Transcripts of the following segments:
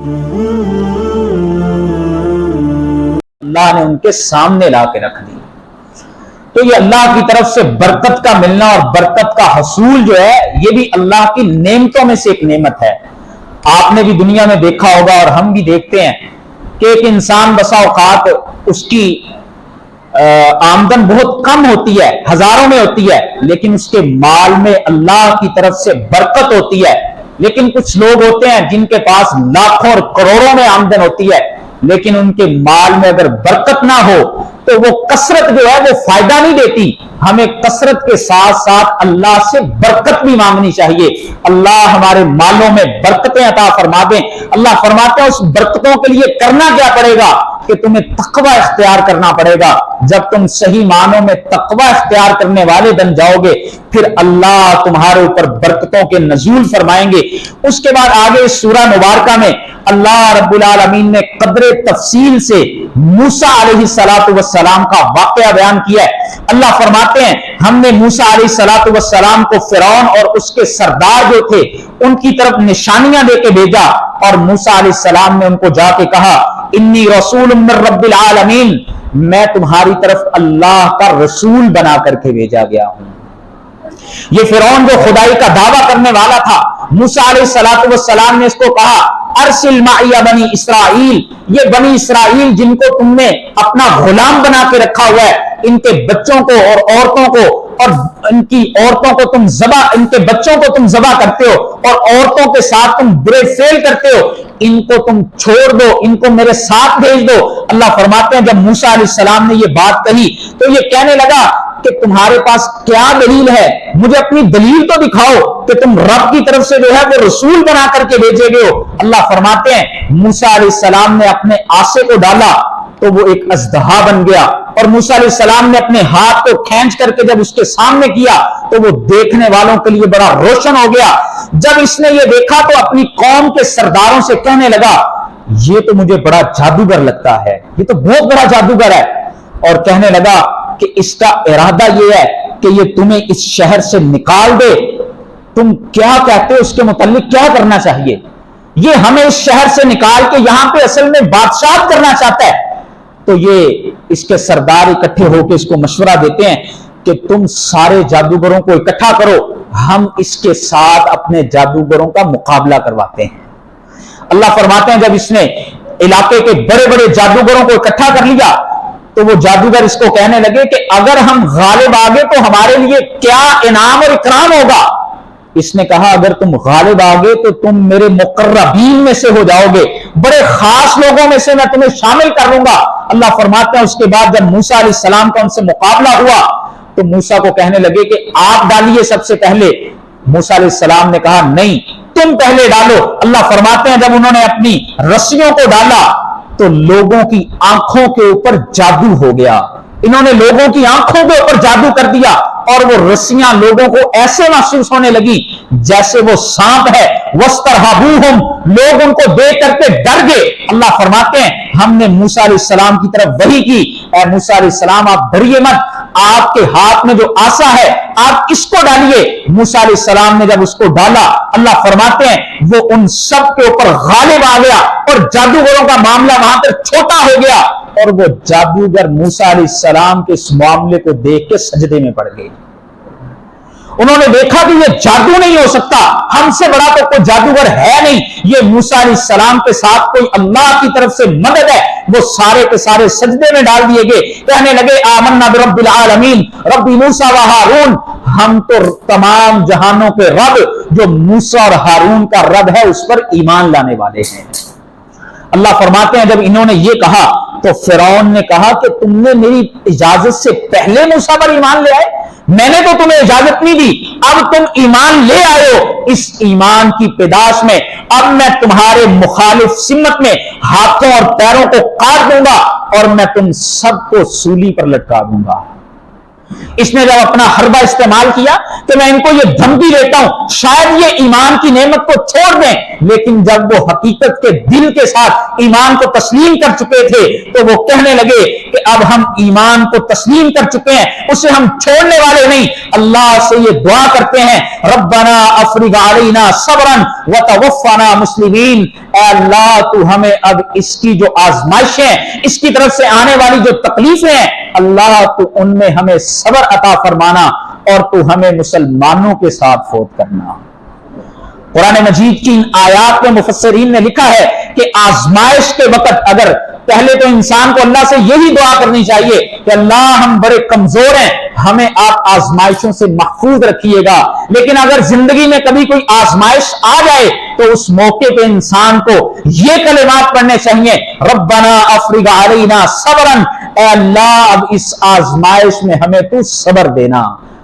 اللہ نے ان کے سامنے لا کے رکھ دی. تو یہ اللہ کی طرف سے برکت کا ملنا اور برکت کا حصول جو ہے یہ بھی اللہ کی نعمتوں میں سے ایک نعمت ہے. آپ نے بھی دنیا میں دیکھا ہوگا اور ہم بھی دیکھتے ہیں کہ ایک انسان بسا اوقات اس کی آمدن بہت کم ہوتی ہے، ہزاروں میں ہوتی ہے، لیکن اس کے مال میں اللہ کی طرف سے برکت ہوتی ہے. لیکن کچھ لوگ ہوتے ہیں جن کے پاس لاکھوں اور کروڑوں میں آمدن ہوتی ہے، لیکن ان کے مال میں اگر برکت نہ ہو تو وہ کثرت جو ہے وہ فائدہ نہیں دیتی. ہمیں کثرت کے ساتھ ساتھ اللہ سے برکت بھی مانگنی چاہیے. اللہ ہمارے مالوں میں برکتیں عطا فرما دیں. اللہ فرماتے ہیں اس برکتوں کے لیے کرنا کیا پڑے گا کہ تمہیں تقوی اختیار کرنا پڑے گا. جب تم صحیح معنوں میں تقوی اختیار کرنے والے بن جاؤ گے پھر اللہ تمہارے اوپر برکتوں کے نزول فرمائیں گے. اس کے بعد آگے اس سورہ مبارکہ میں اللہ رب العالمین نے قدر تفصیل سے موسیٰ علیہ السلام کا واقعہ بیان کیا ہے. اللہ فرماتے ہیں ہم نے موسیٰ علیہ السلام کو فرعون اور اس کے سردار جو تھے ان کی طرف نشانیاں دے کے بھیجا اور موسیٰ علیہ السلام نے ان کو جا کے کہا انی رسول من رب العالمین، میں تمہاری طرف اللہ کا رسول بنا کر کے بھیجا گیا ہوں. یہ فرعون جو خدائی کا دعویٰ کرنے والا تھا، موسیٰ علیہ السلام نے اس کو کہا ارسل معی بنی اسرائیل، یہ بنی اسرائیل جن کو تم نے اپنا غلام بنا کے رکھا ہوا ہے، ان کے بچوں کو اور عورتوں کو اور ان کی عورتوں کو تم ذبح، ان کے بچوں کو تم ذبح کرتے ہو اور عورتوں کے ساتھ تم برے فعل کرتے ہو، ان کو تم چھوڑ دو، ان کو میرے ساتھ بھیج دو. اللہ فرماتے ہیں جب موسیٰ علیہ السلام نے یہ بات کہی تو یہ کہنے لگا کہ تمہارے پاس کیا دلیل ہے، مجھے اپنی دلیل تو دکھاؤ کہ تم رب کی طرف سے جو ہے وہ رسول بنا کر کے بھیجے گئے ہو. اللہ فرماتے ہیں موسیٰ علیہ السلام نے اپنے عصا کو ڈالا تو وہ ایک اژدہا بن گیا اور موسیٰ علیہ السلام نے اپنے ہاتھ کو کھینچ کر کے جب اس کے سامنے کیا تو وہ دیکھنے والوں کے لیے بڑا روشن ہو گیا. جب اس نے یہ دیکھا تو اپنی قوم کے سرداروں سے کہنے لگا یہ تو مجھے بڑا جادوگر لگتا ہے، یہ تو بہت بڑا جادوگر ہے، اور کہنے لگا کہ اس کا ارادہ یہ ہے کہ یہ تمہیں اس شہر سے نکال دے. تم کیا کہتے ہو اس کے متعلق، کیا کرنا چاہیے؟ یہ ہمیں اس شہر سے نکال کے یہاں پہ اصل میں بادشاہت کرنا چاہتا ہے. تو یہ اس کے سردار اکٹھے ہو کے اس کو مشورہ دیتے ہیں کہ تم سارے جادوگروں کو اکٹھا کرو، ہم اس کے ساتھ اپنے جادوگروں کا مقابلہ کرواتے ہیں. اللہ فرماتے ہیں جب اس نے علاقے کے بڑے بڑے جادوگروں کو اکٹھا کر لیا تو وہ جادوگر اس کو کہنے لگے کہ اگر ہم غالب آ گئے تو ہمارے لیے کیا انعام اور اکرام ہوگا. اس نے کہا اگر تم غالب آ گئے تو تم میرے مقربین میں سے ہو جاؤ گے، بڑے خاص لوگوں میں سے میں تمہیں شامل کر لوں گا. اللہ فرماتے ہیں اس کے بعد جب موسیٰ علیہ السلام کا ان سے مقابلہ ہوا تو موسیٰ کو کہنے لگے کہ آپ ڈالیے سب سے پہلے. موسیٰ علیہ السلام نے کہا نہیں تم پہلے ڈالو. اللہ فرماتے ہیں جب انہوں نے اپنی رسیوں کو ڈالا تو لوگوں کی آنکھوں کے اوپر جادو ہو گیا. انہوں نے لوگوں کی آنکھوں کے اوپر جادو کر دیا اور وہ رسیاں لوگوں کو ایسے محسوس ہونے لگی جیسے وہ سانپ ہے. وَاسْتَرْهَبُوهُمْ، لوگ ان کو دیکھ کر کے ڈر گئے. اللہ فرماتے ہیں ہم نے موسیٰ علیہ السلام کی طرف وحی کی اے موسیٰ علیہ السلام آپ ڈریے مت، آپ کے ہاتھ میں جو عصا ہے آپ اس کو ڈالیے. موسیٰ علیہ السلام نے جب اس کو ڈالا اللہ فرماتے ہیں وہ ان سب کے اوپر غالب آ گیا اور جادوگروں کا معاملہ وہاں پر چھوٹا ہو گیا اور وہ جادوگر موسیٰ علیہ السلام کے اس معاملے کو دیکھ کے سجدے میں پڑ گئے. انہوں نے دیکھا کہ یہ جادو نہیں ہو سکتا، ہم سے بڑا تو کوئی جادوگر ہے نہیں، یہ موسیٰ علیہ السلام کے ساتھ کوئی اللہ کی طرف سے مدد ہے. وہ سارے کے سارے سجدے میں ڈال دیے گئے، کہنے لگے آمنا برب العالمین رب موسیٰ و ہارون، ہم تو تمام جہانوں کے رب جو موسیٰ اور ہارون کا رب ہے اس پر ایمان لانے والے ہیں. اللہ فرماتے ہیں جب انہوں نے یہ کہا تو فرعون نے کہا کہ تم نے میری اجازت سے پہلے موسیٰ پر ایمان لے آئے، میں نے تو تمہیں اجازت نہیں دی، اب تم ایمان لے آئے ہو. اس ایمان کی پیداش میں اب میں تمہارے مخالف سمت میں ہاتھوں اور پیروں کو کاٹ دوں گا اور میں تم سب کو سولی پر لٹکا دوں گا. इसने जब अपना हरबा इस्तेमाल किया कि मैं इनको ये धमकी देता हूं शायद ये ईमान की नेमत को छोड़ दें, लेकिन जब वो हकीकत के दिल के साथ ईमान को तस्लीम कर चुके थे तो वो कहने लगे कि अब हम ईमान को तस्लीम कर चुके हैं, उसे हम छोड़ने वाले नहीं। अल्लाह से ये दुआ करते हैं, रब्बना अफ्रिग अलैना सब्रन व तवफ्फना मुस्लिमीन, अल्लाह तू हमें अब इसकी जो आजमाइशें, इसकी तरफ से आने वाली जो तकलीफें हैं, अल्लाह तू उनमें हमें सब्र अता फरमाना और तू हमें मुसलमानों के साथ फौत करना। कुरान मजीद की इन आयात में मुफस्सिरीन ने लिखा है कि आजमाइश के वक्त अगर पहले तो इंसान को अल्लाह से यही दुआ करनी चाहिए कि अल्लाह हम बड़े कमजोर हैं, हमें आप आजमाइशों से महफूज रखिएगा। लेकिन अगर जिंदगी में कभी कोई आजमाइश आ जाए तो उस मौके पे इंसान को ये कलिमात पढ़ने चाहिए, रब्बना अफ्रिग अलैना सब्रन, अल्लाह अब इस आजमाइश में हमें तू सब्र देना,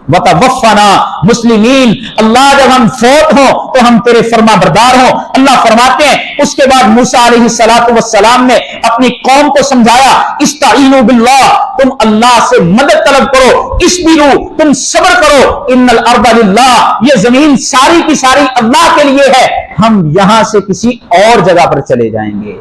वतवफ्फना मुस्लिमीन, अल्लाह जब हम फौत हो तो हम तेरे फरमा बरदार हो। अल्लाह फरमाते हैं उसके बाद मूसा अलैहिस्सलातु वस्सलाम ने अपनी कौम को समझाया, इस्ताईनु बिल्लाह, तुम अल्लाह से मदद तलब करो, इस्बिरु, तुम सब्र करो, इन्नल अर्दा लिल्लाह, ये जमीन सारी की सारी अल्लाह के लिए है, हम यहां से किसी और जगह पर चले जाएंगे।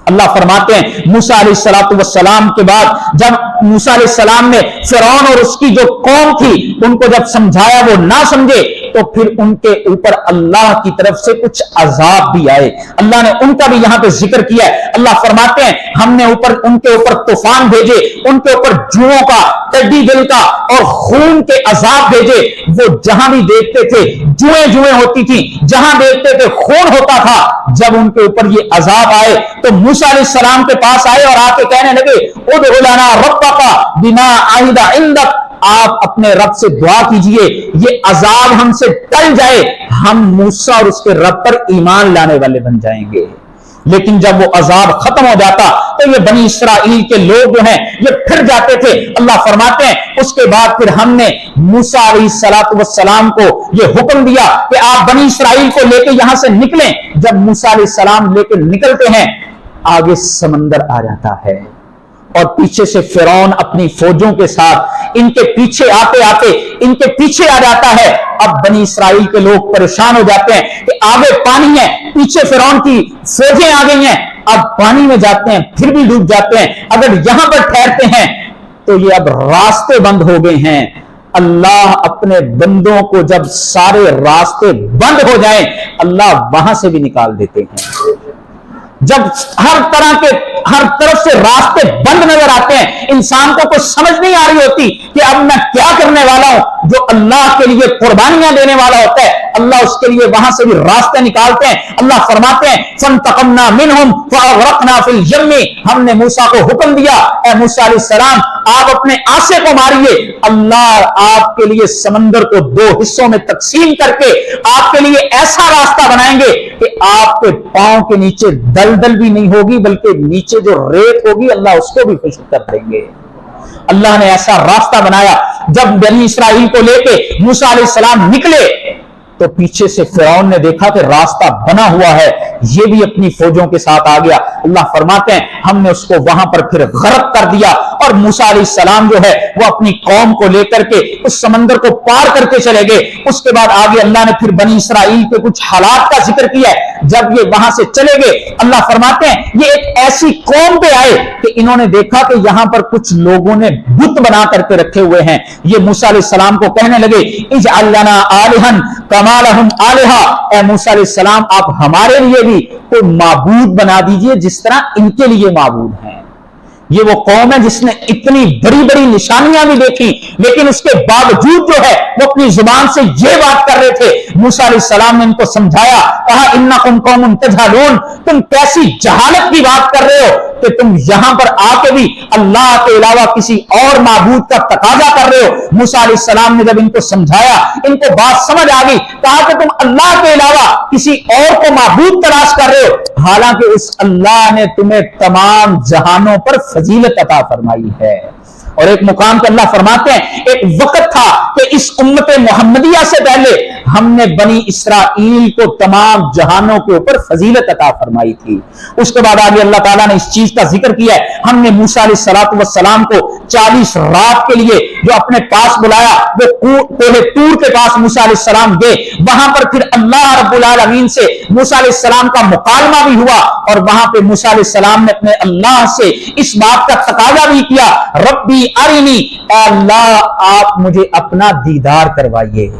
अल्लाह फरमाते हैं मूसा अलैहिस्सलातु वस्सलाम के बाद जब मूसा अलैहिस्सलाम ने फिरौन और उसकी जो कौम थी उनको जब समझाया वो ना समझे तो फिर उनके ऊपर अल्लाह की तरफ से कुछ अजाब भी आए। अल्लाह ने उनका भी यहां पे जिक्र किया है। अल्लाह फरमाते हैं हमने उनके ऊपर तूफान भेजे, उनके ऊपर जुओं का, टिड्डी दिल का और खून के अजाब भेजे। वो जहां भी देखते थे जुएं होती थी, जहां देखते थे खून होता था। जब उनके ऊपर ये अजाब आए तो मूसा अलैहिस्सलाम के पास आए और आके कहने लगे, उदउ लना रब्बका बिमा आहिदा इंदक, आप अपने रब से दुआ कीजिए ये अजाब हमसे टल जाए, हम मूसा और उसके रब पर ईमान लाने वाले बन जाएंगे। लेकिन जब वो अजाब खत्म हो जाता तो ये बनी इसराइल के लोग जो हैं ये फिर जाते थे। अल्लाह फरमाते हैं उसके बाद फिर हमने मूसा अलैहिस्सलातु वस्सलाम को ये हुक्म दिया कि आप बनी इसराइल को लेके यहां से निकलें। जब मूसा अलैहिस्सलाम लेके निकलते हैं आगे समंदर आ जाता है और पीछे से फिरौन अपनी फौजों के साथ इनके पीछे आते आते इनके पीछे आ जाता है। अब बनी इसराइल के लोग परेशान हो जाते हैं कि आगे पानी है, पीछे फिरौन की फौजें आ गई हैं, अब पानी में जाते हैं फिर भी डूब जाते हैं, अगर यहां पर ठहरते हैं तो ये अब रास्ते बंद हो गए हैं। अल्लाह अपने बंदों को जब सारे रास्ते बंद हो जाएं अल्लाह वहां से भी निकाल देते हैं। जब हर तरफ से रास्ते बंद नजर आते हैं, इंसान को कुछ समझ नहीं आ रही होती कि अब मैं क्या करने वाला हूं। जो अल्लाह के लिए कुर्बानियां देने वाला होता है अल्लाह उसके लिए वहां से भी रास्ते निकालते हैं। अल्लाह फरमाते हैं फंतकमना मिनहुम फअगरकना फिल यम्मी, हमने मूसा को हुक्म दिया, ए मूसा अलैहिस्सलाम आप अपने आसे को मारिए। अल्लाह आपके लिए समंदर को दो हिस्सों में तकसीम करके आपके लिए ऐसा रास्ता बनाएंगे कि आपके पांव के नीचे दलदल भी नहीं होगी बल्कि नीचे जो रेत होगी अल्लाह उसको भी खुश्क कर देंगे। अल्लाह ने ऐसा रास्ता बनाया। जब बनी इसराइल को लेके मूसा अलैहिस्सलाम निकले तो पीछे से फिरौन ने देखा कि रास्ता बना हुआ है, ये भी अपनी फौजों के साथ आ गया। अल्लाह फरमाते हैं हमने उसको वहां पर फिर गर्क कर दिया और मूसा अलैहिस्सलाम जो है वो अपनी कौम को लेकर के उस समंदर को पार करके चले गए। उसके बाद आगे अल्लाह ने फिर बनी इसराइल के कुछ हालात का जिक्र किया है। जब ये वहां से चले गए अल्लाह फरमाते हैं ये एक ऐसी कौम पे आए कि इन्होंने देखा कि यहां पर कुछ लोगों ने बुत बना करके रखे हुए हैं। ये मूसा अलैहिस्सलाम को कहने लगे इजअल लना आलिहन कमा लहुम आलिहा, ए मूसा अलैहिस्सलाम आप हमारे लिए भी कोई माबूद बना दीजिए जिस तरह इनके लिए माबूद हैं। ये वो कौम है जिसने इतनी बड़ी बड़ी निशानियां भी देखी लेकिन उसके बावजूद जो है वो अपनी जुबान से ये बात कर रहे थे। मूसा अलैहिस्सलाम ने इनको समझाया, कहा इन्नकुम कौमुन तजहलून, तुम कैसी जहालत की बात कर रहे हो कि तुम यहां पर आके भी अल्लाह के अलावा किसी और माबूद का तकाजा कर रहे हो। मूसा अलैहिस्सलाम ने जब इनको समझाया इनको बात समझ आ गई, कहा कि तुम अल्लाह के अलावा किसी और को माबूद तलाश कर रहे हो, हालांकि उस अल्लाह ने तुम्हें तमाम जहानों पर फजीलत अता फरमाई है। और एक मुकाम पर अल्लाह फरमाते हैं एक वक्त था कि इस उम्मत मोहम्मदिया से पहले हमने बनी इसराइल को तमाम जहानों के ऊपर फजीलत अता फरमाई थी। उसके बाद आगे अल्लाह ताला ने इस चीज का जिक्र किया है, हमने मूसा अलैहिस्सलातु वस्सलाम को 40 रात के लिए जो अपने पास बुलाया वो कोहे तूर के पास मूसा अलैहिस्सलाम गए। वहां पर फिर अल्लाह रब्बुल आलमीन से मूसा अलैहिस्सलाम का मुकालमा भी हुआ और वहां पे मूसा अलैहिस्सलाम ने अपने अल्लाह से इस बात का तकाजा भी किया, रब्बी अरिनी, अल्लाह आप मुझे अपना दीदार करवाइए।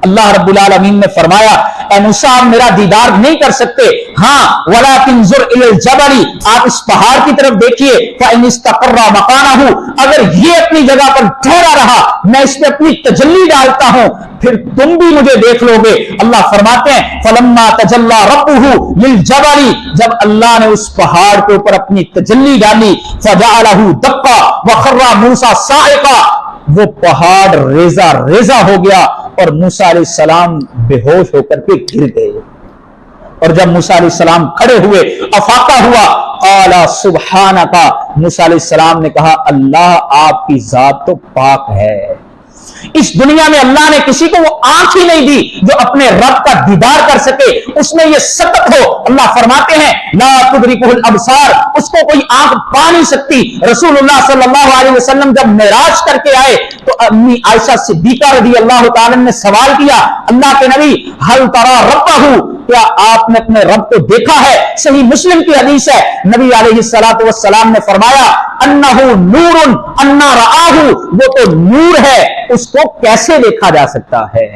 अल्लाह रब्बुल आलमीन ने फरमाया, ए मूसा आप मेरा दीदार नहीं कर सकते, हाँ वलाकिन जुर इलल जबली, आप इस पहाड़ की तरफ देखिए, फ़इन इस्तक़र्रा मकानहु, अगर ये अपनी जगह पर ठहरा रहा, मैं इस पे अपनी तजल्ली डालता हूं, फिर तुम भी मुझे देख लोगे। अल्लाह फरमाते हैं, फलम्मा तजल्ला रब्बुहु लिल जबली, जब अल्लाह ने उस पहाड़ के ऊपर अपनी तजल्ली डाली, फजअलहु दक्का व खर्रा मूसा साइका, वो पहाड़ रेजा रेजा हो गया और मूसा अलैहिस्सलाम बेहोश होकर के गिर गए। और जब मूसा अलैहिस्सलाम खड़े हुए, अफाका हुआ, आला सुब्हानका, मूसा अलैहिस्सलाम ने कहा, अल्लाह आपकी जात तो पाक है। इस दुनिया में अल्लाह ने किसी को वो आंख ही नहीं दी जो अपने रब का दीदार कर सके, उसमें ये सकत हो। अल्लाह फरमाते हैं, ला तुदरिकुल अबसार, उसको कोई आंख पा नहीं सकती। रसूलुल्लाह सल्लल्लाहु अलैहि वसल्लम जब मेराज करके आए तो अम्मी आयशा सिद्दीका रज़ी अल्लाह तआला ने सवाल किया, अल्लाह के नबी, हल तरा रब्बहु, क्या आपने अपने रब को देखा है? सही मुस्लिम की हदीस है, नबी अलैहिस्सलातु वस्सलाम ने फरमाया, अन्नहु नूरुन अन्ना रआहु, वो तो नूर है, उसको कैसे देखा जा सकता है।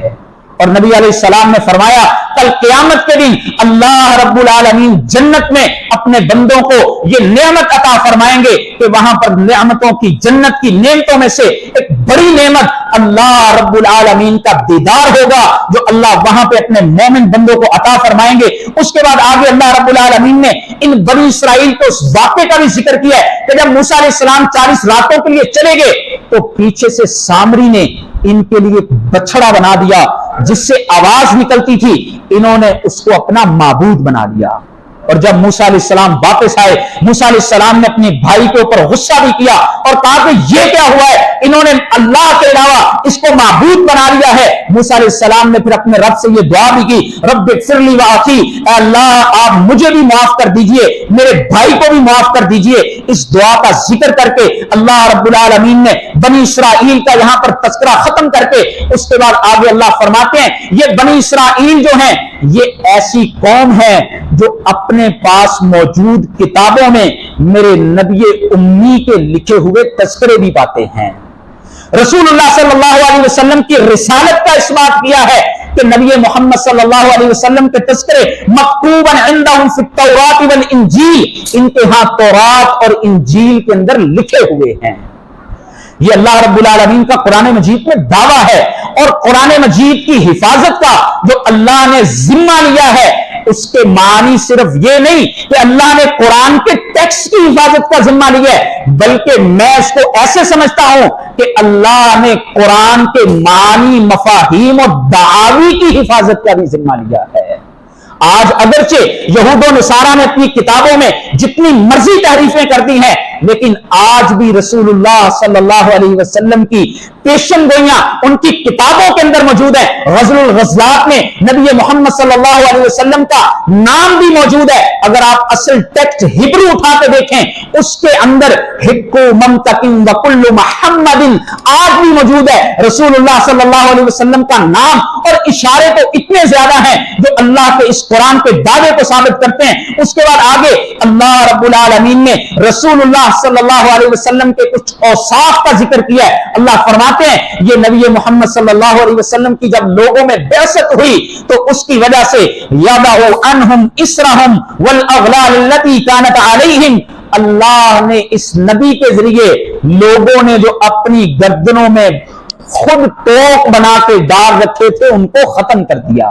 और नबी अलैहिस्सलाम ने फरमाया, कल क़यामत के दिन अल्लाह रब्बुल आलमीन जन्नत में अपने बंदों को ये नेमत अता फरमाएंगे कि वहां पर नेमतों की, जन्नत की नेमतों में से एक बड़ी नेमत अल्लाह रब्बुल आलमीन का दीदार होगा, जो अल्लाह वहां पे अपने मोमिन बंदों को अता फरमाएंगे। उसके बाद आगे अल्लाह रब्बुल आलमीन ने इन बनी इसराइल के उस वाक़े का भी जिक्र किया है कि जब मूसा अलैहिस्सलाम 40 रातों के लिए चले गए तो पीछे से सामरी ने इनके लिए बछड़ा बना दिया जिससे आवाज निकलती थी, इन्होंने उसको अपना माबूद बना दिया। और जब मूसा अलैहिस्सलाम वापस आए, मूसा अलैहिस्सलाम ने अपने भाई के ऊपर गुस्सा भी किया और कहा कि ये क्या हुआ है, इन्होंने अल्लाह के अलावा इसको माबूद बना लिया है। मूसा अलैहिस्सलाम ने फिर अपने रब से ये दुआ भी की, रब्ब इग़फिरली व अखी, अल्लाह आप मुझे भी माफ कर दीजिए, मेरे भाई को भी माफ कर दीजिए। इस दुआ का जिक्र करके अल्लाह रब्बुल आलमीन ने बनी इसराइल का यहां पर तज़किरा खत्म करके उसके बाद आगे अल्लाह फरमाते हैं, ये बनी इसराइल जो है ये ऐसी कौम है जो अपने पास मौजूद किताबों में मेरे नबी उम्मी के लिखे हुए तज़किरे भी पाते हैं। रसूलुल्लाह सल्लल्लाहु अलैहि वसल्लम की रिसालत का इस्बात किया है कि नबी मोहम्मद सल्लल्लाहु अलैहि वसल्लम के तज़किरे मक्तूबन इंदहुम फित तौरात वल इंजील, इनके यहां तौरात और इंजील के अंदर लिखे हुए हैं। ये अल्लाह रब्बुल आलमीन का कुरान मजीद में दावा है और कुरान मजीद की हिफाजत का जो अल्लाह ने जिम्मा लिया है उसके मानी सिर्फ ये नहीं कि अल्लाह ने कुरान के टेक्स्ट की हिफाजत का जिम्मा लिया है, बल्कि मैं इसको ऐसे समझता हूं कि अल्लाह ने कुरान के मानी, मफाहीम और दावी की हिफाजत का भी जिम्मा लिया है। आज अगरचे यहूद और नसारा ने अपनी किताबों में जितनी मर्जी तहरीफें कर दी हैं, लेकिन आज भी रसूलुल्लाह सल्लल्लाहु अलैहि वसल्लम की पेशन गोइयां उनकी किताबों के अंदर मौजूद है। गज़लुल गज़लात में नबी मोहम्मद सल्लल्लाहु अलैहि वसल्लम का नाम भी मौजूद है। अगर आप असल टेक्स्ट हिब्रू उठा के देखें उसके अंदर हिक्कु ममतकिन व कुल्लु मुहम्मदिन आज भी मौजूद है। रसूलुल्लाह सल्लल्लाहु अलैहि वसल्लम का नाम और इशारे तो इतने ज्यादा हैं जो अल्लाह के इस कुरान के दावे को साबित करते हैं। उसके बाद आगे अल्लाह रब्बुल आलमीन ने रसूलुल्लाह सल्लल्लाहु अलैहि वसल्लम के कुछ औसाफ का जिक्र किया है। अल्लाह फरमाते हैं, ये नबी मोहम्मद सल्लल्लाहु अलैहि वसल्लम की जब लोगों में बेअसत हुई तो उसकी वजह से यदउ अनहुम इसरहुम वल अगलाल लती कानत अलैहिम, अल्लाह ने इस नबी के जरिए लोगों ने जो अपनी गर्दनों में खुद टोक बना के डाल रखे थे उनको खत्म कर दिया।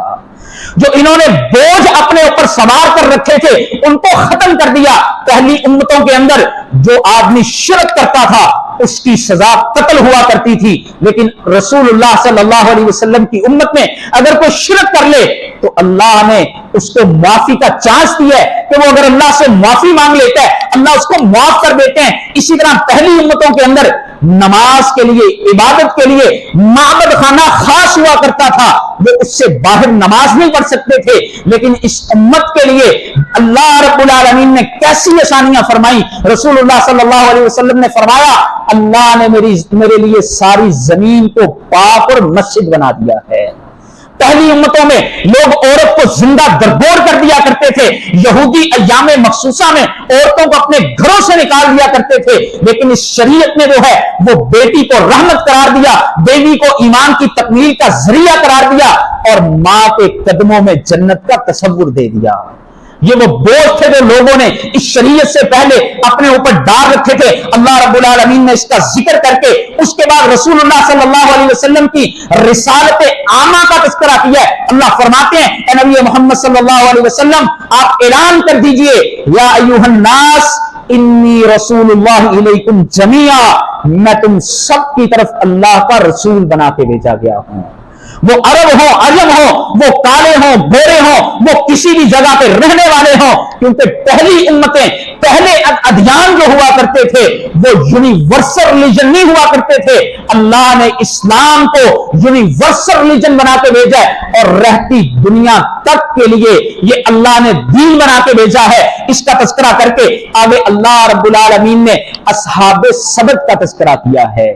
जो इन्होंने बोझ अपने ऊपर सवार कर रखे थे उनको खत्म कर दिया। पहली उम्मतों के अंदर जो आदमी शिरक करता था उसकी सजा कत्ल हुआ करती थी, लेकिन रसूलुल्लाह सल्लल्लाहु अलैहि वसल्लम की उम्मत में अगर कोई शिरक कर ले तो अल्लाह ने उसको माफी का चांस दिया है कि वो अगर अल्लाह से माफी मांग लेता है अल्लाह उसको माफ कर देते हैं। इसी तरह पहली उम्मतों के अंदर نماز کے لیے, عبادت کے لیے معبد خانہ خاص ہوا کرتا تھا, وہ اس سے باہر نماز نہیں پڑھ سکتے تھے. لیکن اس امت کے لیے اللہ رب العالمین نے کیسی آسانیاں فرمائی. رسول اللہ صلی اللہ علیہ وسلم نے فرمایا, اللہ نے میرے لیے ساری زمین کو پاک اور مسجد بنا دیا ہے. پہلی امتوں میں لوگ عورت کو زندہ دربور کر دیا کرتے تھے. یہودی ایام مخصوصہ میں عورتوں کو اپنے گھروں سے نکال دیا کرتے تھے, لیکن اس شریعت نے جو ہے وہ بیٹی کو رحمت قرار دیا, بیوی کو ایمان کی تکمیل کا ذریعہ قرار دیا, اور ماں کے قدموں میں جنت کا تصور دے دیا. یہ وہ بوجھ تھے جو لوگوں نے اس شریعت سے پہلے اپنے اوپر ڈال رکھے تھے. اللہ رب العالمین نے اس کا ذکر کر کے اس کے بعد رسول اللہ صلی اللہ علیہ وسلم کی رسالت عامہ کا تذکرہ کیا ہے. اللہ فرماتے ہیں, اے نبی محمد صلی اللہ علیہ وسلم, آپ اعلان کر دیجئے, یا ایھا الناس انی رسول اللہ الیکم جمیعا, میں تم سب کی طرف اللہ کا رسول بنا کے بھیجا گیا ہوں. وہ عرب ہوں, عجم ہوں, وہ کالے ہوں, گورے ہوں, وہ کسی بھی جگہ پہ رہنے والے ہوں, کیونکہ پہلی امتیں, پہلے ادیان جو ہوا کرتے تھے وہ یونیورسل ریلیجن نہیں ہوا کرتے تھے. اللہ نے اسلام کو یونیورسل ریلیجن بنا کے بھیجا ہے, اور رہتی دنیا تک کے لیے یہ اللہ نے دین بنا کے بھیجا ہے. اس کا تذکرہ کر کے آگے اللہ رب العالمین نے اصحاب سبت کا تذکرہ کیا ہے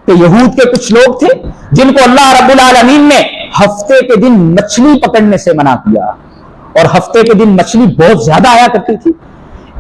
کہ یہود کے کچھ لوگ تھے جن کو اللہ رب العالمین نے ہفتے کے دن مچھلی پکڑنے سے منع کیا, اور ہفتے کے دن مچھلی بہت زیادہ آیا کرتی تھی.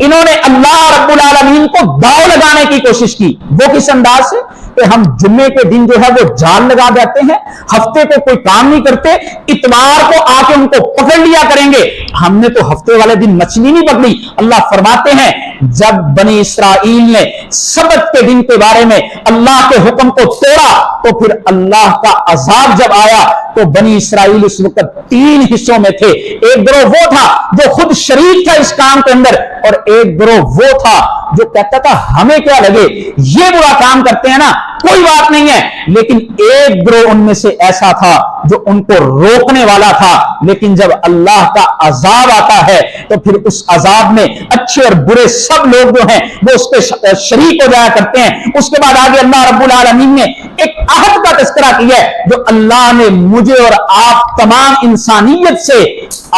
انہوں نے اللہ رب العالمین کو داؤ لگانے کی کوشش کی. وہ کس انداز سے کہ ہم جمعے کے دن جو ہے وہ جال لگا دیتے ہیں, ہفتے کو کوئی کام نہیں کرتے, اتوار کو آ کے ان کو پکڑ لیا کریں گے. ہم نے تو ہفتے والے دن مچھلی نہیں پکڑی. اللہ فرماتے ہیں, جب بنی اسرائیل نے سبت کے دن کے بارے میں اللہ کے حکم کو توڑا تو پھر اللہ کا عذاب جب آیا تو بنی اسرائیل اس وقت 3 حصوں میں تھے. ایک گروہ وہ تھا جو خود شریک تھا اس کام کے اندر, اور ایک گروہ وہ تھا جو کہتا تھا ہمیں کیا لگے, یہ برا کام کرتے ہیں نا, کوئی بات نہیں ہے. لیکن ایک گروہ ان میں سے ایسا تھا جو ان کو روکنے والا تھا, لیکن جب اللہ کا عذاب آتا ہے تو پھر اس عذاب میں اچھے اور برے سب لوگ جو ہیں وہ اس کے شریک ہو جایا کرتے ہیں. اس کے بعد آگے اللہ رب العالمین نے ایک عہد کا تذکرہ کیا ہے جو اللہ نے مجھے اور آپ تمام انسانیت سے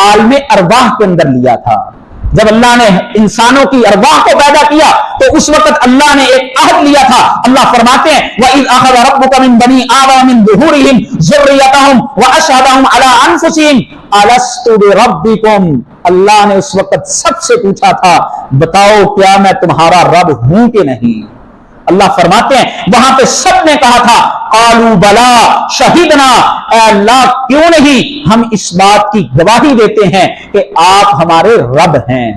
عالم ارواح کے اندر لیا تھا. جب اللہ نے انسانوں کی ارواح کو پیدا کیا تو اس وقت اللہ نے ایک عہد لیا تھا. اللہ فرماتے ہیں, وَإِذْ أَخَذَ رَبُّكَ مِن بَنِي آدَمَ مِن ظُهُورِهِمْ ذُرِّيَّتَهُمْ وَأَشْهَدَهُمْ عَلَىٰ أَنفُسِهِمْ أَلَسْتُ بِرَبِّكُمْ. اللہ نے اس وقت سب سے پوچھا تھا, بتاؤ کیا میں تمہارا رب ہوں کہ نہیں. اللہ فرماتے ہیں وہاں پہ سب نے کہا تھا, قالوا بلا شہیدنا, اے اللہ کیوں نہیں, ہم اس بات کی گواہی دیتے ہیں کہ آپ ہمارے رب ہیں.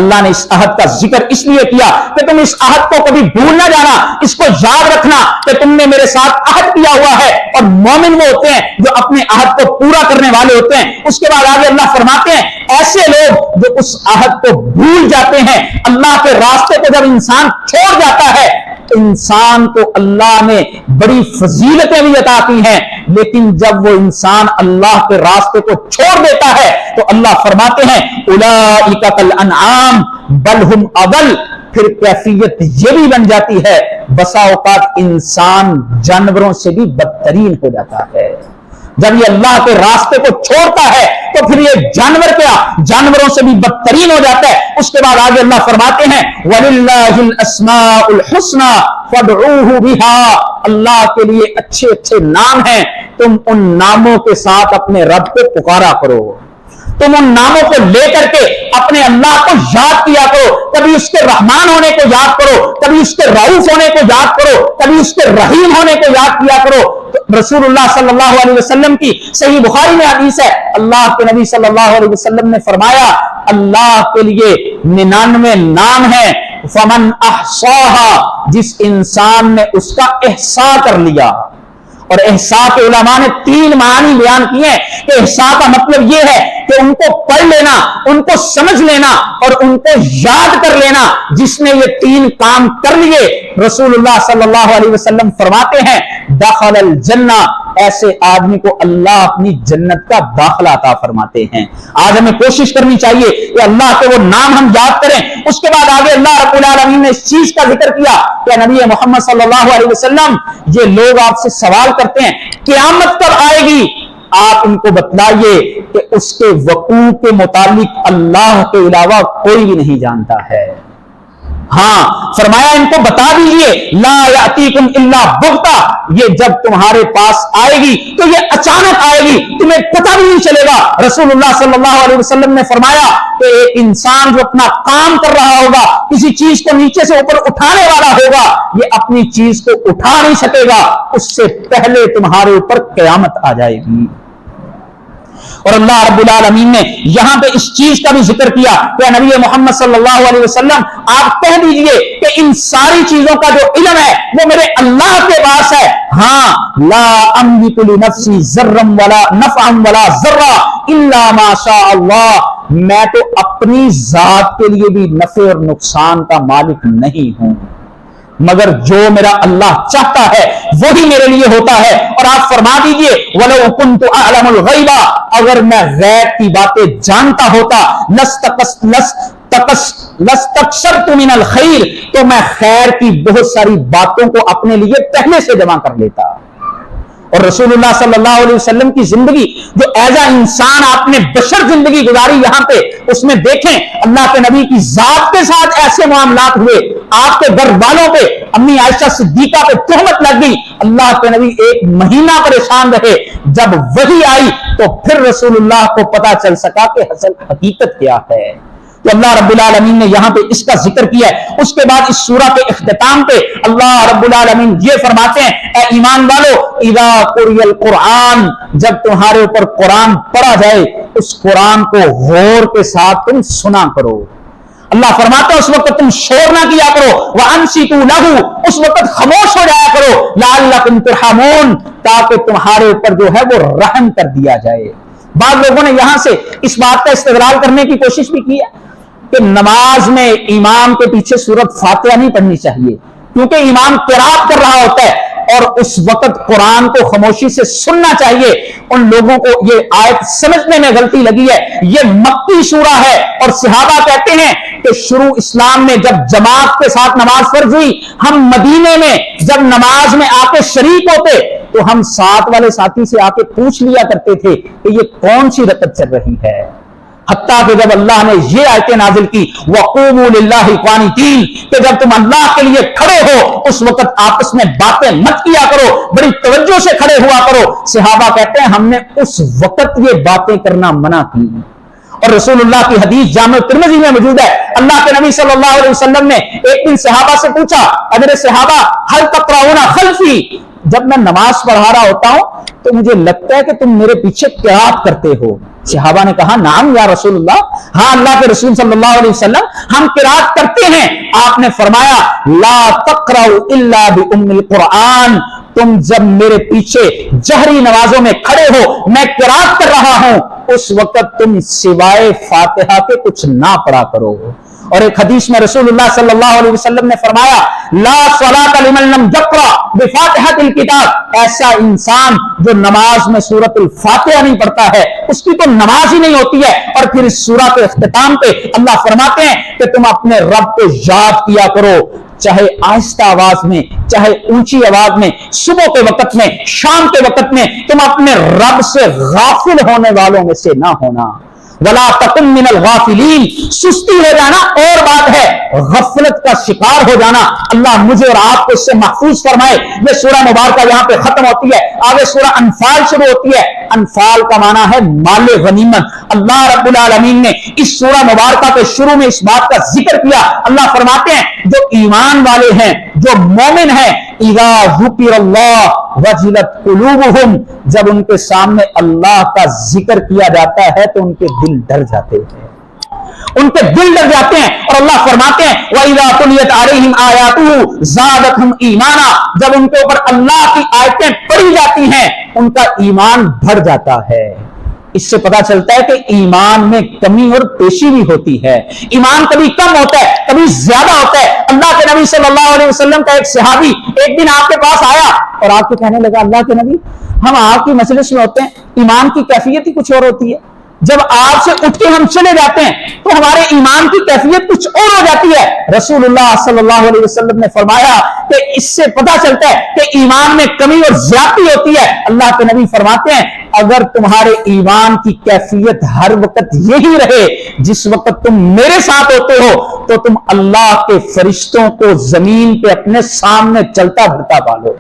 اللہ نے اس عہد کا ذکر اس لیے کیا کہ تم اس عہد کو کبھی بھول نہ جانا, اس کو یاد رکھنا کہ تم نے میرے ساتھ عہد کیا ہوا ہے. اور مومن وہ ہوتے ہیں جو اپنے عہد کو پورا کرنے والے ہوتے ہیں. اس کے بعد آگے اللہ فرماتے ہیں, ایسے لوگ جو اس عہد کو بھول جاتے ہیں, اللہ کے راستے کو جب انسان چھوڑ جاتا ہے, انسان کو اللہ نے بڑی فضیلتیں بھی عطا کی ہیں, لیکن جب وہ انسان اللہ کے راستے کو چھوڑ دیتا ہے تو اللہ فرماتے ہیں اولئک کالانعام بل ہم اضل. پھر کیفیت یہ بھی بن جاتی ہے, بسا اوقات انسان جانوروں سے بھی بدترین ہو جاتا ہے. جب یہ اللہ کے راستے کو چھوڑتا ہے تو پھر یہ جانور کیا, جانوروں سے بھی بدترین ہو جاتا ہے. اس کے بعد آگے اللہ فرماتے ہیں وَلِلَّهِ الْأَسْمَاءُ الْحُسْنَى فَادْعُوهُ بِهَا. اللہ کے لیے اچھے اچھے نام ہیں, تم ان ناموں کے ساتھ اپنے رب کو پکارا کرو. تم ان ناموں کو لے کر کے اپنے اللہ کو یاد کیا کرو. کبھی اس کے رحمان ہونے کو یاد کرو, کبھی اس کے رؤوف ہونے کو یاد کرو, کبھی اس کے رحیم ہونے کو یاد کیا کرو. رسول اللہ صلی اللہ علیہ وسلم کی صحیح بخاری میں حدیث ہے, اللہ کے نبی صلی اللہ علیہ وسلم نے فرمایا اللہ کے لیے 99 نام ہیں, فمن احصاها, جس انسان نے اس کا احصاء کر لیا. اور احصاء کے علماء نے 3 معنی بیان کیے ہیں کہ احصاء کا مطلب یہ ہے कि उनको पढ़ लेना, उनको समझ लेना और उनको याद कर लेना। जिसने ये 3 काम कर लिए, रसूलुल्लाह सल्लल्लाहु अलैहि वसल्लम फरमाते हैं दखलल जन्ना, ऐसे आदमी को अल्लाह अपनी जन्नत का दाखिला अता फरमाते हैं। आज हमें कोशिश करनी चाहिए कि अल्लाह के वो नाम हम याद करें। उसके बाद आगे अल्लाह रब्बुल आलमीन ने इस चीज का जिक्र किया कि नबी मोहम्मद सल्लल्लाहु अलैहि वसल्लम, ये लोग आपसे सवाल करते हैं क़यामत कब आएगी, आप उनको बतलाइए कि उसके वकूअ के मुतालिक अल्लाह के अलावा कोई भी नहीं जानता है। हाँ, फरमाया इनको बता दीजिए ला यातीकुम इल्ला बुग़ता, ये जब तुम्हारे पास आएगी तो ये अचानक आएगी, तुम्हें पता भी नहीं चलेगा। रसूलुल्लाह सल्लल्लाहु अलैहि वसल्लम ने फरमाया कि एक इंसान जो अपना काम कर रहा होगा, किसी चीज को नीचे से ऊपर उठाने वाला होगा, ये अपनी चीज को उठा नहीं सकेगा, उससे पहले तुम्हारे ऊपर क़यामत आ जाएगी। और अल्लाह रब्बुल आलमीन ने यहां पे इस चीज का भी जिक्र किया कि नबी मोहम्मद सल्लल्लाहु अलैहि वसल्लम आप कह दीजिए कि इन सारी चीजों का जो इल्म है वो मेरे अल्लाह के पास है। हाँ, ला अमलिकु लिनफ्सी ज़र्रम वला नफ़अम वला ज़र्रा इल्ला मा शा अल्लाह, मैं तो अपनी जात के लिए भी नफे और नुकसान का मालिक नहीं हूं, मगर जो मेरा अल्लाह चाहता है वही मेरे लिए होता है। और आप फरमा दीजिए वलो कुन्तु अअलमुल गैबा, अगर मैं गैब की बातें जानता होता, लस्तक्सरतु मिनल खैर, तो मैं खैर की बहुत सारी बातों को अपने लिए पहले से जमा कर लेता। और रसूलुल्लाह सल्लल्लाहु अलैहि वसल्लम की जिंदगी जो एज अ इंसान आपने बशर जिंदगी गुजारी यहां पे, उसमें देखें अल्लाह के नबी की जात के साथ ऐसे मामलात हुए, आपके घर वालों पे, अम्मी आयशा सिद्दीका पे तहमत लग गई, अल्लाह के नबी 1 महीना परेशान रहे। जब वही आई तो फिर रसूलुल्लाह को पता चल सका कि असल हकीकत क्या है। तो अल्लाह रब्बुल आलमीन ने यहां पे इसका जिक्र किया है। उसके बाद इस सूरा के इख्तिताम पे अल्लाह रब्बुल आलमीन ये फरमाते हैं, ए ईमान वालो, इज़ा कुरियल कुरान, जब तुम्हारे ऊपर कुरान पढ़ा जाए, उस कुरान को गौर के साथ तुम सुना करो। अल्लाह फरमाते हैं उस वक्त तुम शोर ना किया करो, व अंसितू लहू, उस वक्त खामोश हो जाया करो, लअल्लकुम तुरहमून, ताकि तुम्हारे ऊपर जो है वो रहम कर दिया जाए। बाद लोगों ने यहां से इस बात का इस्तेदलाल करने की कोशिश भी की है कि नमाज में इमाम के पीछे सूरत फातिहा नहीं पढ़नी चाहिए, क्योंकि इमाम क़िराअत कर रहा होता है और उस वक्त कुरान को खामोशी से सुनना चाहिए। उन लोगों को ये आयत समझने में गलती लगी है। ये मक्की सूरा है और सहाबा कहते हैं कि शुरू इस्लाम में जब जमात के साथ नमाज फर्ज हुई, हम मदीने में जब नमाज में आके शरीक होते तो हम साथ वाले साथी से आके पूछ लिया करते थे कि ये कौन सी रकत चल रही है। हत्ता कि जब अल्लाह ने ये आयतें नाजिल की, वक़ूमू लिल्लाहि क़ानितीन, कि जब तुम अल्लाह के लिए खड़े हो उस वक्त आपस में बातें मत किया करो, बड़ी तवज्जो से खड़े हुआ करो। सहाबा कहते हैं हमने उस वक्त ये बातें करना मना की। और रसूलुल्लाह की हदीस जामे तिर्मिज़ी में मौजूद है, अल्लाह के नबी सल्लल्लाहु अलैहि वसल्लम ने एक दिन सहाबा से पूछा, अरे सहाबा हल तक़राऊना खल्फी, जब मैं नमाज पढ़ा रहा होता हूं तो मुझे लगता है कि तुम मेरे पीछे क़िराअत करते हो। सहाबा ने कहा नाम या रसूलुल्लाह, हाँ अल्लाह के रसूल सल्लल्लाहु अलैहि वसल्लम हम क़िराअत करते हैं। आपने फरमाया ला तक़राउ इल्ला बि उम्मिल कुरान, तुम जब मेरे पीछे जहरी नमाजों में खड़े हो, मैं क़िराअत कर रहा हूं, उस वक्त तुम सिवाय फातिहा के कुछ ना पढ़ा करो। और एक हदीस में रसूलुल्लाह सल्लल्लाहु अलैहि वसल्लम ने फरमाया ला सलात लिमन लम यक़रा बिफातिहातिल किताब, ऐसा इंसान जो नमाज में सूरतुल फातिहा नहीं पढ़ता है उसकी तो नमाज ही नहीं होती है। और फिर इस सूरा के इख्तिताम पे अल्लाह फरमाते हैं कि तुम अपने रब को याद किया करो, चाहे आहिस्ता आवाज में, चाहे ऊंची आवाज में, सुबह के वक्त में, शाम के वक्त में, तुम अपने रब से गाफिल होने वालों में से ना होना। वला तकुन मिनल गाफिलीन, सुस्ती हो जाना और बात है, गफलत का शिकार हो जाना अल्लाह मुझे और आपको इससे महफूज फरमाए। ये सूरह मुबारक यहां पे खत्म होती है, आगे सूरह अनफाल शुरू होती है। अनफाल का माना है माले गनीमत। अल्लाह रब्बुल आलमीन ने इस सूरह मुबारक के शुरू में इस बात का जिक्र किया। अल्लाह फरमाते हैं जो ईमान वाले हैं, जो मोमिन हैं, इज़ा ज़ुकिरल्लाह वजिलत कुलूबुहुम, जब उनके सामने अल्लाह का जिक्र किया जाता है तो उनके दिल डर जाते हैं, उनके दिल डर जाते हैं। और अल्लाह फरमाते हैं वइज़ा तुलियत अलैहिम आयातुहु ज़ादतहुम ईमाना, जब उनके ऊपर अल्लाह की आयतें पढ़ी जाती हैं उनका ईमान बढ़ जाता है। इससे पता चलता है कि ईमान में कमी और पेशी भी होती है। ईमान कभी कम होता है, कभी ज्यादा होता है। अल्लाह के नबी सल्लल्लाहु अलैहि वसल्लम का एक सहाबी एक दिन आपके पास आया और आपको कहने लगा, अल्लाह के नबी, हम आपकी मजलिस में होते हैं, ईमान की कैफियत ही कुछ और होती है। जब आपसे उठ के हम चले जाते हैं तो हमारे ईमान की कैफियत कुछ और हो जाती है। रसूलुल्लाह सल्लल्लाहु अलैहि वसल्लम ने फरमाया कि इससे पता चलता है कि ईमान में कमी और ज्यादती होती है। अल्लाह के नबी फरमाते हैं, अगर तुम्हारे ईमान की कैफियत हर वक्त यही रहे जिस वक्त तुम मेरे साथ होते हो, तो तुम अल्लाह के फरिश्तों को जमीन पे अपने सामने चलता फिरता पालो।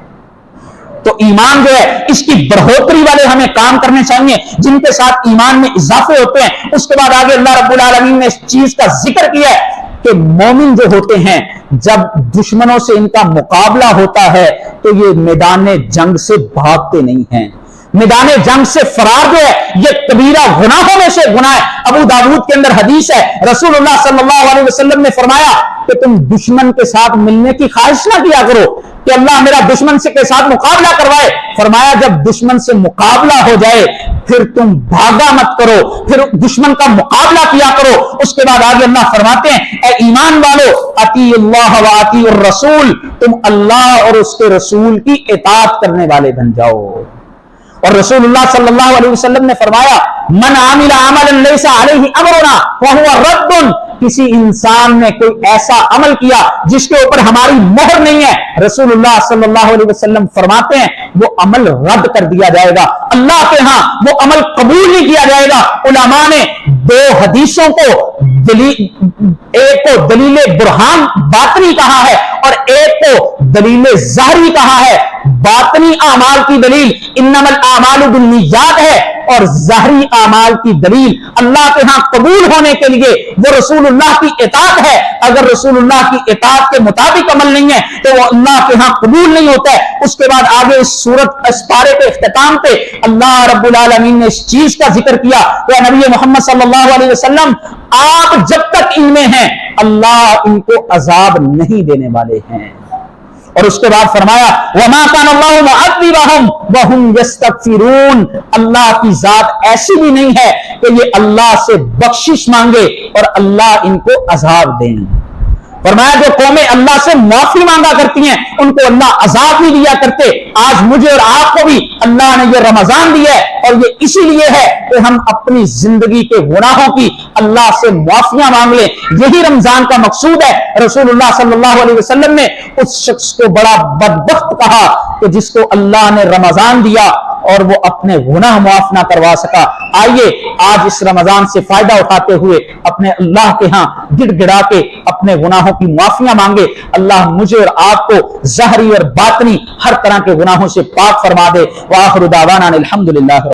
तो ईमान जो है, इसकी बढ़ोतरी वाले हमें काम करने चाहिए जिनके साथ ईमान में इजाफे होते हैं। उसके बाद आगे अल्लाह रब्बुल आलमीन ने इस चीज का जिक्र किया है कि मोमिन जो होते हैं, जब दुश्मनों से इनका मुकाबला होता है तो ये मैदान जंग से भागते नहीं हैं। मैदान जंग से फरार जो है, ये कबीरा गुनाहों में से गुनाह है। अबू दाऊद के अंदर हदीस है, रसूलुल्लाह सल्लल्लाहु अलैहि वसल्लम ने फरमाया कि तुम दुश्मन के साथ मिलने की ख्वाहिश ना किया करो कि अल्लाह मेरा दुश्मन से के साथ मुकाबला करवाए। फरमाया जब दुश्मन से मुकाबला हो जाए फिर तुम भागा मत करो, फिर दुश्मन का मुकाबला किया करो। उसके बाद आगे अल्लाह फरमाते हैं, ए ईमान वालो, अतीउल्लाह व अतीउर रसूल, तुम अल्लाह और उसके रसूल की इताअत करने वाले बन जाओ। और रसूलुल्लाह सल्लल्लाहु अलैहि वसल्लम ने फरमाया, मन आमिला अमलन लैसा अलैहि अमरुना फहुवा रद्दुन, किसी इंसान ने कोई ऐसा अमल किया जिसके ऊपर हमारी मोहर नहीं है, रसूलुल्लाह सल्लल्लाहु अलैहि वसल्लम फरमाते हैं वो अमल रद्द कर दिया जाएगा, अल्लाह के यहां वो अमल कबूल नहीं किया जाएगा। उलमा ने दो हदीसों को एक को दलील बुरहान बातनी कहा है और एक को दलील ज़ाहरी कहा है। बातनी आमाल की दलील इन्नमल आमालु बिन्नियात है और ज़ाहरी आमाल की दलील अल्लाह के यहां कबूल होने के लिए वो रसूलुल्लाह की इताअत है। अगर रसूलुल्लाह की इताअत के मुताबिक अमल नहीं है तो वो अल्लाह के यहां कबूल नहीं होता है। उसके बाद आगे इस सूरत इस पारे के इख्तिताम पे अल्लाह रब्बुल आलमीन ने इस चीज का जिक्र किया कि नबी मोहम्मद सल्लल्लाहु अलैहि वसल्लम, आप जब तक इनमें हैं अल्लाह इनको अजाब नहीं देने वाले हैं। और उसके बाद फरमाया, वमा कान अल्लाहु मुअद्दिबहुम व हुम यस्तगफिरून, अल्लाह की जात ऐसी भी नहीं है कि ये अल्लाह से बख्शिश मांगे और अल्लाह इनको अजाब दें। फरमाया जो कौमें अल्लाह से माफी मांगा करती हैं उनको अल्लाह अजाब नहीं दिया करते। आज मुझे और आपको भी अल्लाह ने ये रमजान दिया है और ये इसीलिए है कि हम अपनी जिंदगी के गुनाहों की अल्लाह से माफियां मांग लें। यही रमजान का मकसूद है। रसूलुल्लाह सल्लल्लाहु अलैहि वसल्लम ने उस शख्स को बड़ा बदबख्त कहा कि जिसको अल्लाह ने रमजान दिया और वो अपने गुनाह माफ ना करवा सका। आइए आज इस रमजान से फायदा उठाते हुए अपने अल्लाह के यहां गिड़गिड़ा के अपने गुनाहों की माफियां मांगे। अल्लाह मुझे और आपको ज़ाहरी और बातनी हर तरह के गुनाहों से पाक फरमा दे। व आखिरु दावाना अल्हम्दुलिल्लाह।